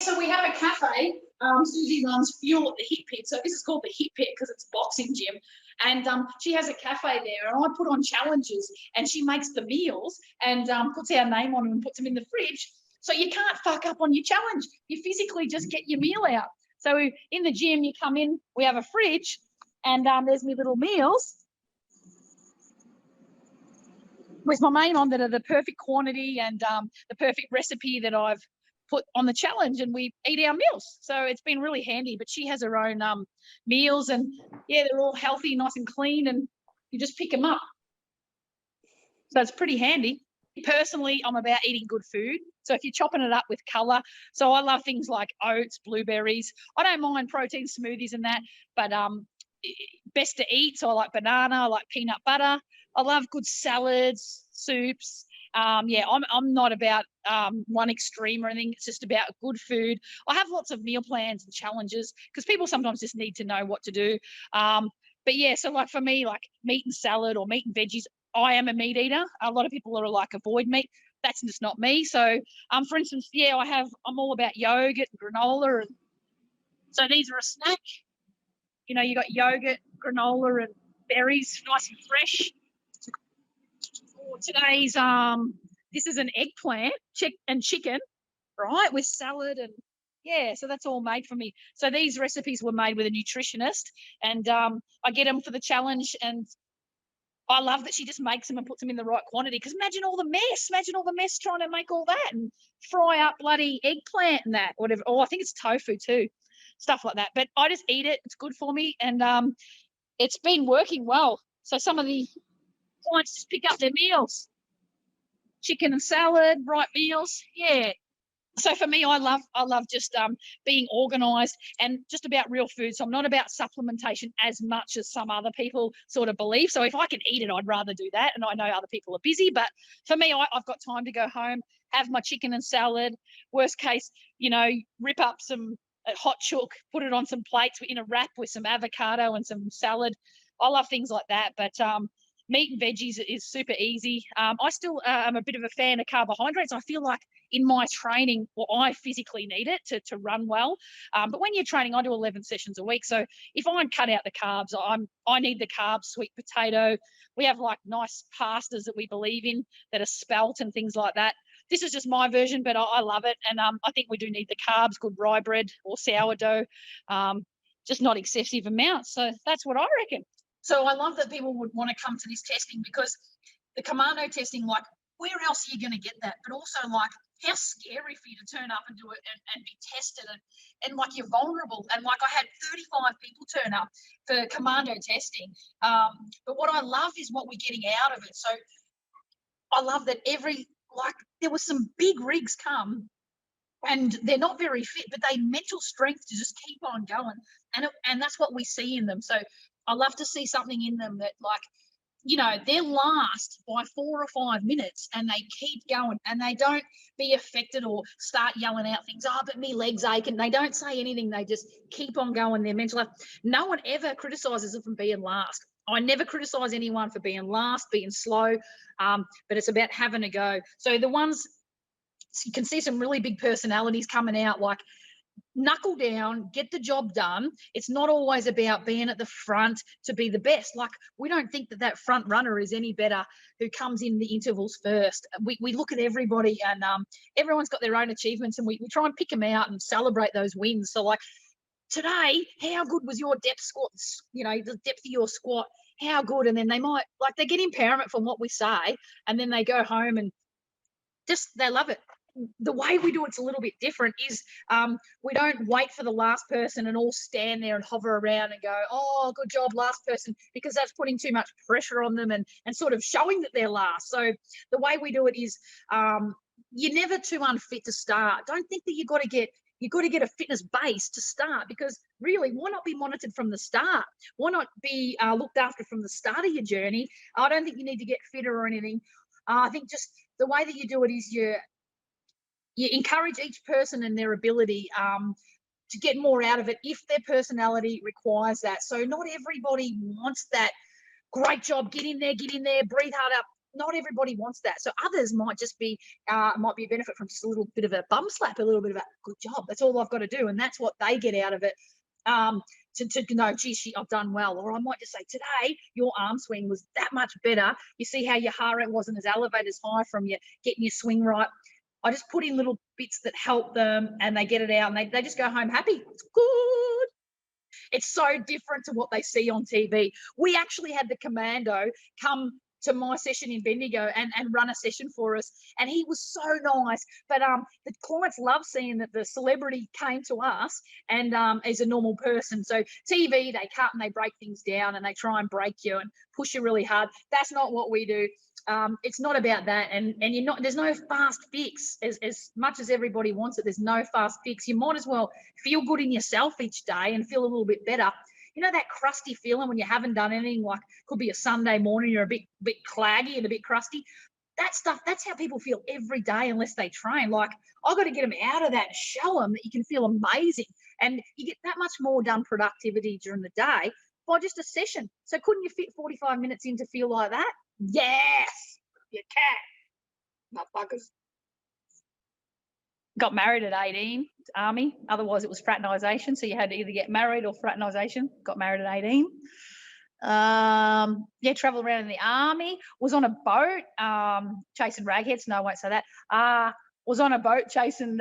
So we have a cafe. Susie runs Fuel at the Hit Pit. So this is called the Hit Pit because it's a boxing gym. And she has a cafe there, and I put on challenges, and she makes the meals and puts our name on them and puts them in the fridge. So you can't fuck up on your challenge. You physically just get your meal out. So in the gym, you come in, we have a fridge, and there's my little meals with my name on that are the perfect quantity and the perfect recipe that I've put on the challenge, and we eat our meals. So it's been really handy. But she has her own meals, and yeah, they're all healthy, nice and clean, and you just pick them up. So it's pretty handy. Personally, I'm about eating good food. So if you're chopping it up with colour, so I love things like oats, blueberries. I don't mind protein smoothies and that, but best to eat. So I like banana, I like peanut butter. I love good salads, soups. Yeah, I'm not about one extreme or anything. It's just about good food. I have lots of meal plans and challenges because people sometimes just need to know what to do. But yeah, so like for me, like meat and salad or meat and veggies, I am a meat eater. A lot of people are like avoid meat. That's just not me. So, for instance, yeah, I'm all about yogurt and granola, and so these are a snack. You know, you got yogurt, granola, and berries, nice and fresh. For today's this is an eggplant and chicken, right, with salad and yeah, so that's all made for me. So these recipes were made with a nutritionist, and I get them for the challenge, and I love that she just makes them and puts them in the right quantity. Because imagine all the mess. Imagine all the mess trying to make all that and fry up bloody eggplant and that, whatever. Oh, I think it's tofu too, stuff like that. But I just eat it. It's good for me, and it's been working well. So some of the clients just pick up their meals, chicken and salad, right meals. Yeah, so for me, I love just being organised and just about real food. So I'm not about supplementation as much as some other people sort of believe. So if I can eat it, I'd rather do that. And I know other people are busy, but for me, I've got time to go home, have my chicken and salad. Worst case, rip up some hot chook, put it on some plates in a wrap with some avocado and some salad. I love things like that, but meat and veggies is super easy. I still am a bit of a fan of carbohydrates. I feel like in my training, well, I physically need it to run well. But when you're training, I do 11 sessions a week. So if I cut out the carbs, I need the carbs, sweet potato. We have like nice pastas that we believe in that are spelt and things like that. This is just my version, but I love it. And I think we do need the carbs, good rye bread or sourdough, just not excessive amounts. So that's what I reckon. So I love that people would want to come to this testing because the Commando testing, like, where else are you going to get that? But also, like, how scary for you to turn up and do it and be tested and like you're vulnerable. And like I had 35 people turn up for Commando testing. But what I love is what we're getting out of it. So I love that there was some big rigs come and they're not very fit, but they mental strength to just keep on going. And that's what we see in them. So I love to see something in them that, like, they're last by 4 or 5 minutes and they keep going and they don't be affected or start yelling out things, oh, but me legs ache, and they don't say anything. They just keep on going. Their mental health. No one ever criticises them for being last. I never criticise anyone for being last, being slow, but it's about having a go. So the ones, you can see some really big personalities coming out, like, knuckle down, get the job done. It's not always about being at the front to be the best. Like, we don't think that front runner is any better who comes in the intervals first. We look at everybody, and everyone's got their own achievements, and we try and pick them out and celebrate those wins. So, like, today, how good was your depth squat? The depth of your squat, how good? And then they get empowerment from what we say, and then they go home and they love it. The way we do it's a little bit different is we don't wait for the last person and all stand there and hover around and go, oh, good job, last person, because that's putting too much pressure on them and sort of showing that they're last. So the way we do it is you're never too unfit to start. Don't think that you've got to get a fitness base to start, because really, why not be monitored from the start? Why not be looked after from the start of your journey? I don't think you need to get fitter or anything. I think just the way that you do it is you encourage each person and their ability to get more out of it if their personality requires that. So not everybody wants that great job, get in there, breathe hard up. not everybody wants that. So others might just be might be a benefit from just a little bit of a bum slap, a little bit of a good job. That's all I've got to do, and that's what they get out of it. To know, geez, I've done well. Or I might just say, today your arm swing was that much better. You see how your heart rate wasn't as elevated, as high from you getting your swing right. I just put in little bits that help them, and they get it out, and they just go home happy. It's good. It's so different to what they see on TV. We actually had the Commando come to my session in Bendigo and run a session for us, and he was so nice. But the clients love seeing that the celebrity came to us and is a normal person. So TV, they cut and they break things down and they try and break you and push you really hard. That's not what we do. It's not about that, and you're not. There's no fast fix. As much as everybody wants it, there's no fast fix. You might as well feel good in yourself each day and feel a little bit better. You know that crusty feeling when you haven't done anything, like could be a Sunday morning, you're a bit claggy and a bit crusty. That stuff, that's how people feel every day unless they train. Like, I've got to get them out of that and show them that you can feel amazing. And you get that much more done productivity during the day by just a session. So couldn't you fit 45 minutes in to feel like that? Yes, you can, motherfuckers. Got married at 18, Army. Otherwise, it was fraternisation. So you had to either get married or fraternisation. Got married at 18. Yeah, travelled around in the Army. Was on a boat chasing ragheads. No, I won't say that. Was on a boat chasing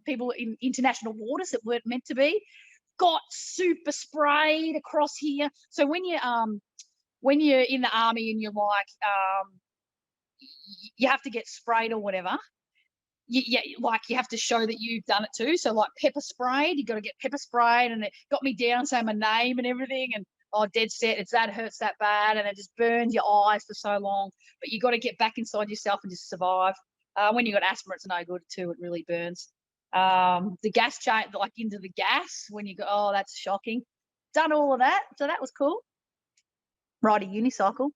people in international waters that weren't meant to be. Got super sprayed across here. So when you're in the Army and you're like, you have to get sprayed or whatever. Like you have to show that you've done it too. So like pepper sprayed, you got to get pepper sprayed, and it got me down saying my name and everything, and dead set, it's that hurts that bad, and it just burns your eyes for so long. But you got to get back inside yourself and just survive. When you got asthma, it's no good too. It really burns. The gas chain, like into the gas when you go, that's shocking. Done all of that, so that was cool. Ride a unicycle.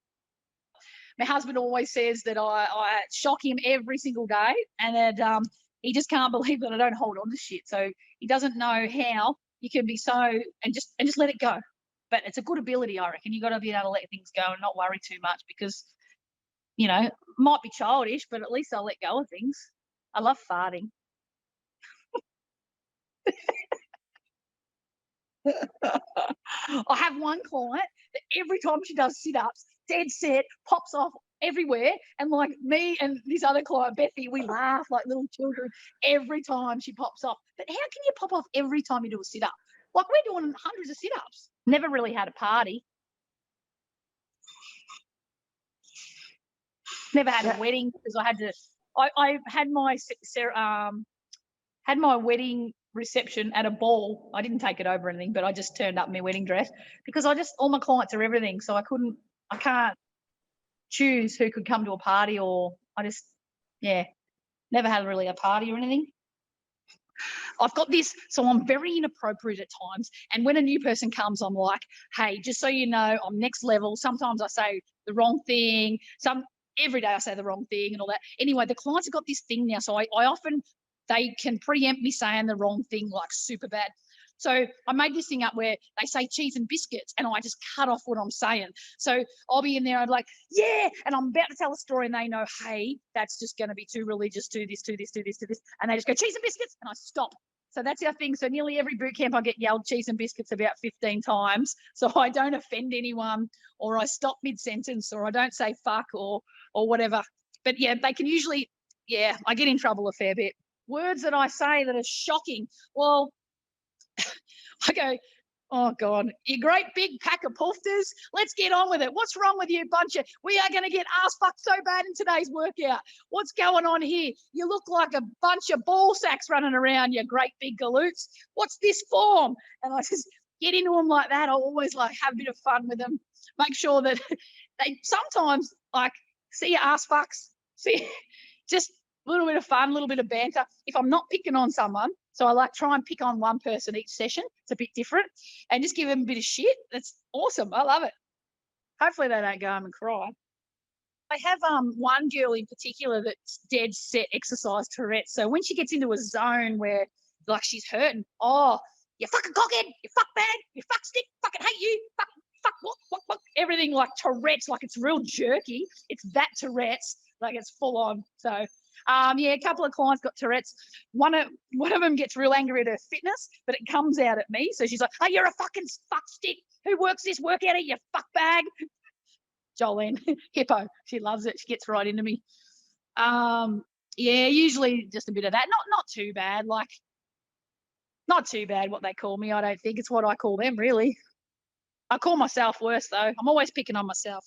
My husband always says that I shock him every single day, and that he just can't believe that I don't hold on to shit. So he doesn't know how you can be so and just let it go. But it's a good ability, I reckon. You got to be able to let things go and not worry too much, because might be childish, but at least I'll let go of things. I love farting. I have one client that every time she does sit-ups, dead set, pops off everywhere, and like me and this other client, Bethy, we laugh like little children every time she pops off. But how can you pop off every time you do a sit-up? Like, we're doing hundreds of sit-ups. Never really had a party. Never had a wedding, because I had my wedding reception at a ball. I didn't take it over or anything, but I just turned up in my wedding dress, because all my clients are everything. So I can't choose who could come to a party, or never had really a party or anything. I've got this, so I'm very inappropriate at times. And when a new person comes, I'm like, hey, just so you know, I'm next level. Sometimes I say the wrong thing. Every day I say the wrong thing and all that. Anyway, the clients have got this thing now. So I often, they can preempt me saying the wrong thing, like super bad. So I made this thing up where they say cheese and biscuits, and I just cut off what I'm saying. So I'll be in there, I'm like, yeah, and I'm about to tell a story, and they know, hey, that's just going to be too religious, do this. And they just go, cheese and biscuits, and I stop. So that's our thing. So nearly every boot camp I get yelled cheese and biscuits about 15 times. So I don't offend anyone, or I stop mid-sentence, or I don't say fuck or whatever. But yeah, they can usually, I get in trouble a fair bit. Words that I say that are shocking. Well, I go, oh God, you great big pack of poofters. Let's get on with it. What's wrong with you, we are going to get ass fucked so bad in today's workout. What's going on here? You look like a bunch of ball sacks running around, you great big galoots. What's this form? And I just get into them like that. I always have a bit of fun with them. Make sure that they sometimes see your ass fucks. See, just a little bit of fun, a little bit of banter. If I'm not picking on someone, so I try and pick on one person each session. It's a bit different, and just give them a bit of shit. That's awesome. I love it. Hopefully they don't go home and cry. I have one girl in particular that's dead set exercise Tourette's. So when she gets into a zone where she's hurting, you fucking cockhead, you fuck bag, you fuck stick, fucking hate you, fuck fuck, what, everything like Tourette's, like it's real jerky. It's that Tourette's, like it's full on. So, yeah, a couple of clients got Tourette's. One of them gets real angry at her fitness, but it comes out at me. So she's like, "Oh, you're a fucking fuck stick. Who works this workout at you fuck bag?" Jolene, hippo. She loves it. She gets right into me. Yeah, usually just a bit of that. Not too bad. Like, not too bad what they call me. I don't think it's what I call them, really. I call myself worse though. I'm always picking on myself.